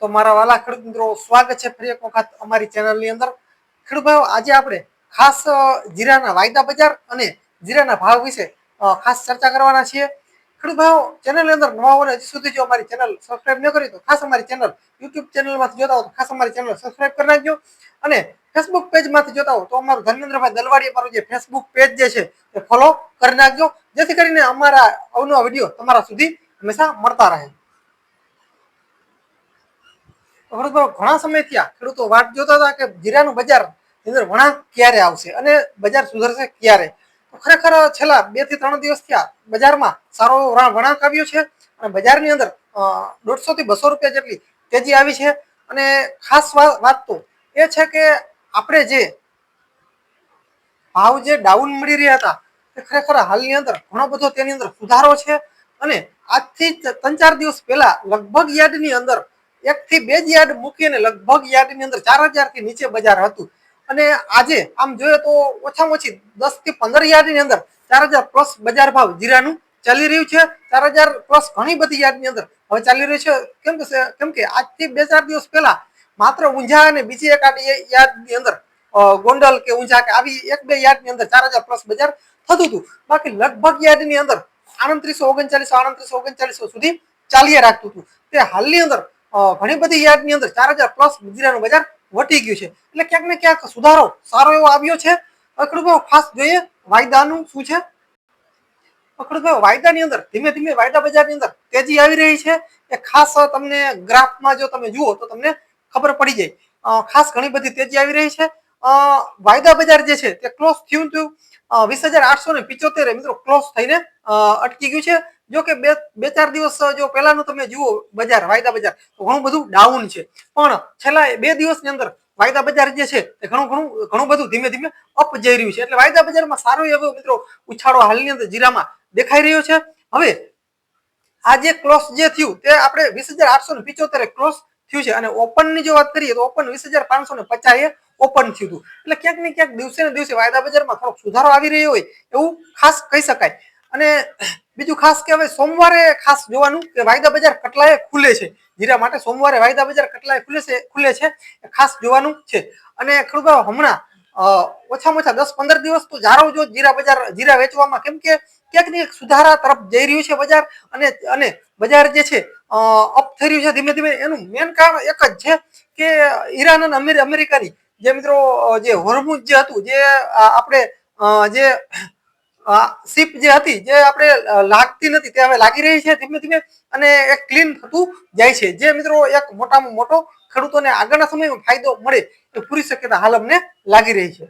તો મારા વાલા ખેડૂત મિત્રો સ્વાગત છે ફરી એક વખત અમારી ચેનલની અંદર। ખેડૂત ભાઈઓ આજે આપણે ખાસ જીરાના વાયદા બજાર અને જીરાના ભાવ વિશે ખાસ ચર્ચા કરવાના છીએ। ખેડૂત ભાઈઓ ચેનલની અંદર નવા હોય હજી સુધી જો અમારી ચેનલ સબસ્ક્રાઇબ ન કરી તો ખાસ અમારી ચેનલ યુટ્યુબ ચેનલમાંથી જોતા હો તો ખાસ અમારી ચેનલ સબસ્ક્રાઇબ કરી નાખજો અને ફેસબુક પેજમાંથી જોતા હો તો અમારું ધર્મેન્દ્રભાઈ દલવાડી અમારું જે ફેસબુક પેજ જે છે તે ફોલો કરી નાખજો જેથી કરીને અમારા અવનવા વિડીયો તમારા સુધી હંમેશા મળતા રહે। ઘણા સમયથી આ ખેડૂતો વાટ જોતા હતા કે જીરાનું બજાર અંદર વણાંક ક્યારે આવશે અને બજાર સુધરશે ક્યારે। તો ખરેખર છેલ્લા 2 થી 3 દિવસથી આ બજારમાં સારો વણાંક આવ્યો છે અને બજારની અંદર 150 થી 200 રૂપિયા જેટલી તેજી આવી છે। અને ખાસ વાત તો એ છે કે આપણે જે ભાવ જે ડાઉન મળી રહ્યા હતા તે ખરેખર હાલની અંદર ઘણો બધો તેની અંદર સુધારો છે અને આજથી 3-4 દિવસ પહેલા લગભગ યાર્ડની અંદર 1 થી 2 યાર્ડ મૂકીને લગભગ યાર્ડની અંદર 4000 થી નીચે બજાર હતું અને આજે આમ જોઈએ તો ઓછામાં ઓછી 10 થી 15 યાર્ડની અંદર 4000 પ્લસ બજાર ભાવ જીરાનું ચાલી રહ્યું છે। 4000 પ્લસ ઘણી બધી યાર્ડની અંદર હવે ચાલી રહ્યું છે કેમ કે આજથી 2-4 દિવસ પહેલા માત્ર ઊંઝા અને બીજી એક યાર્ડની અંદર ગોંડલ કે ઊંઝા કે આવી 1-2 યાર્ડની અંદર 4000 પ્લસ બજાર થતું હતું। બાકી લગભગ યાર્ડની અંદર 3839 સુધી ચાલી રાખતું હતું। તે હાલની અંદર ઘણી બધી યાર્ડની અંદર 4000 પ્લસ જીરાનું બજાર વટી ગયું છે એટલે ક્યાંક ને ક્યાંક સુધારો સારો એવો આવ્યો છે। ખેડૂતો ખાસ જોઈએ વાયદાનું શું છે। ખેડૂતો વાયદાની અંદર ધીમે ધીમે વાયદા બજારની અંદર તેજી આવી રહી છે એ ખાસ તમને ગ્રાફમાં જો તમે જુઓ તો તમને ખબર પડી જાય। ખાસ ઘણી બધી તેજી આવી રહી છે। વાયદા બજાર જે છે તે ક્લોઝ થયું હતું 20875 મિત્રો ક્લોઝ થઈને અટકી ગયું છે। જો કે 2-4 દિવસ જો પહેલાનું તમે જુઓ બજાર વાયદા બજાર તો ઘણું બધું ડાઉન છે પણ છેલ્લા 2 દિવસની અંદર વાયદા બજાર જે છે તે ઘણું બધું ધીમે ધીમે અપ જઈ રહ્યું છે એટલે વાયદા બજારમાં સારો એવો મિત્રો ઉછાળો હાલની અંદર જીરામાં દેખાઈ રહ્યો છે। હવે આ જે ક્લોઝ જે થયું તે આપણે 20875 ક્લોઝ થયું છે અને ઓપનની જો વાત કરીએ તો ઓપન 20550 એ ઓપન થયું હતું એટલે ક્યાંક ને ક્યાંક દિવસે ને દિવસે વાયદા બજારમાં થોડોક સુધારો આવી રહ્યો હોય એવું ખાસ કહી શકાય। અને બીજું ખાસ કે હવે સોમવારે ખાસ જોવાનું કે વાયદા બજાર કેટલાએ ખુલે છે જીરા માટે સોમવારે વાયદા બજાર કેટલાએ ખુલે છે ખાસ જોવાનું છે। અને ખેડૂતો હમણાં ઓછામાં ઓછા 10-15 દિવસ તો જાળવજો જીરા વેચવામાં કેમ કે ક્યાંક ને ક્યાંક સુધારા તરફ જઈ રહ્યું છે બજાર અને બજાર જે છે અપ થઈ રહ્યું છે ધીમે ધીમે એનું મેન કારણ એક જ છે કે ઈરાન અને અમેરિકાની જે મિત્રો જે હોર્મુઝ જે હતું જે આપણે જે શિપ જે હતી જે આપણે લાગતી નથી તે હવે લાગી રહી છે ધીમે ધીમે અને એક ક્લીન થતું જાય છે જે મિત્રો એક મોટામાં મોટો ખેડૂતોને આગળના સમયમાં ફાયદો મળે એ પૂરી શક્યતા હાલ અમને લાગી રહી છે।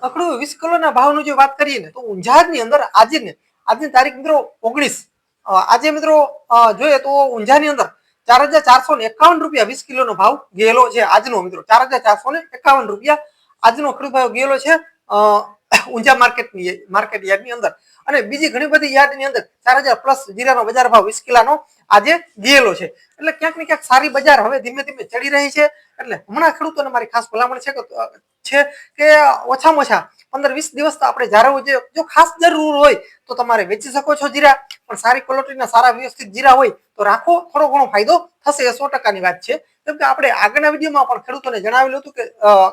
20 કિલોના ભાવની જો વાત કરીએ ને તો ઊંઝાની અંદર આજની તારીખ મિત્રો 19 આજે મિત્રો જોઈએ તો ઊંઝાની અંદર 4451 રૂપિયા 20 કિલોનો ભાવ ગયેલો છે આજનો મિત્રો 4451 રૂપિયા આજનો ખેડૂત ભાવ ગયેલો છે ઊંઝા માર્કેટ યાર્ડની અંદર। અને બીજી ઘણી બધી યાર્ડની અંદર 4000 પ્લસ જીરાનો બજાર ભાવ 20 કિલોનો આજે ગયેલો છે એટલે ક્યાંક ને ક્યાંક સારી બજાર હવે ધીમે ધીમે ચડી રહી છે। એટલે હમણાં ખેડૂતોને મારી ખાસ ભલામણ છે કે ઓછામાં ઓછા 15-20 દિવસ તો આપણે જાળવવું જોઈએ। જો ખાસ જરૂર હોય તો તમારે વેચી શકો છો જીરા પણ સારી ક્વોલિટીના સારા વ્યવસ્થિત જીરા હોય તો રાખો થોડો ઘણો ફાયદો થશે એ 100%ની વાત છે। કેમ કે આપણે આગળના વિડીયોમાં પણ ખેડૂતોને જણાવેલું હતું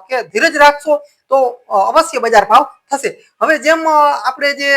કે ધીરજ રાખશો તો અવશ્ય બજાર ભાવ થશે। હવે જેમ આપણે જે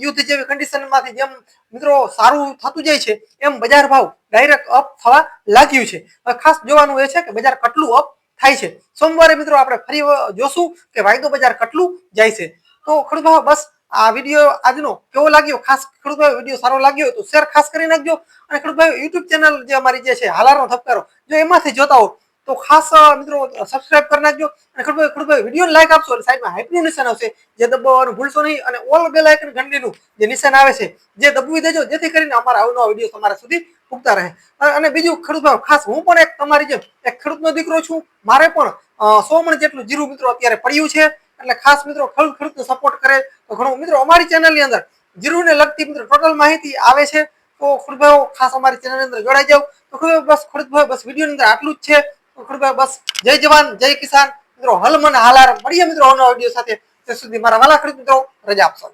યુદ્ધ જેવી કન્ડિશનમાંથી જેમ મિત્રો સારું થતું જાય છે એમ બજાર ભાવ ડાયરેક્ટ અપ થવા લાગ્યું છે। હવે ખાસ જોવાનું એ છે કે બજાર કેટલું અપ થાય છે। સોમવારે મિત્રો આપણે ફરી જોશું કે વાયદો બજાર કેટલું જાય છે। તો ખેડૂત બસ આ વિડીયો આજનો કેવો લાગ્યો ખાસ ખેડૂત વિડીયો સારો લાગ્યો તો શેર ખાસ કરી નાખજો અને ખેડૂત યુટ્યુબ ચેનલ જે અમારી જે છે હાલારનો ધબકારો જો એમાંથી જોતા હો તો ખાસ મિત્રો સબસ્ક્રાઇબ કરી નાખજો અને ખેડૂત વિડીયોને લાઈક આપશો એટલે સાઈડમાં હાઈપનું નિશાન આવશે જે દબાવવાનું ભૂલશો નહીં અને ઓલ બેલ આઇકન ઘંટીનું જે નિશાન આવે છે જે દબાવી દેજો જેથી કરીને અમારા આવનારા વિડીયો તમારા સુધી પૂગતા રહે। અને બીજું ખેડૂત ખાસ હું પણ એક તમારી જેમ એક ખેડૂતનો દીકરો છું મારે પણ 100 મણ જેટલું જીરું મિત્રો અત્યારે પડ્યું છે એટલે ખાસ મિત્રો ખેડૂતને સપોર્ટ કરે તો ઘણું મિત્રો અમારી ચેનલની અંદર જીરુને લગતી મિત્રો ટોટલ માહિતી આવે છે તો ખેડૂત ખાસ અમારી ચેનલની અંદર જોડાઈ જાવ। તો ખેડૂત બસ વિડીયોની અંદર આટલું જ છે। તો ખેડૂત બસ જય જવાન જય કિસાન મિત્રો હલ મને હાલાર મળીએ મિત્રો આવનારા વિડીયો સાથે ત્યાં સુધી મારા વાલા ખેડૂત મિત્રો રજા આપશો।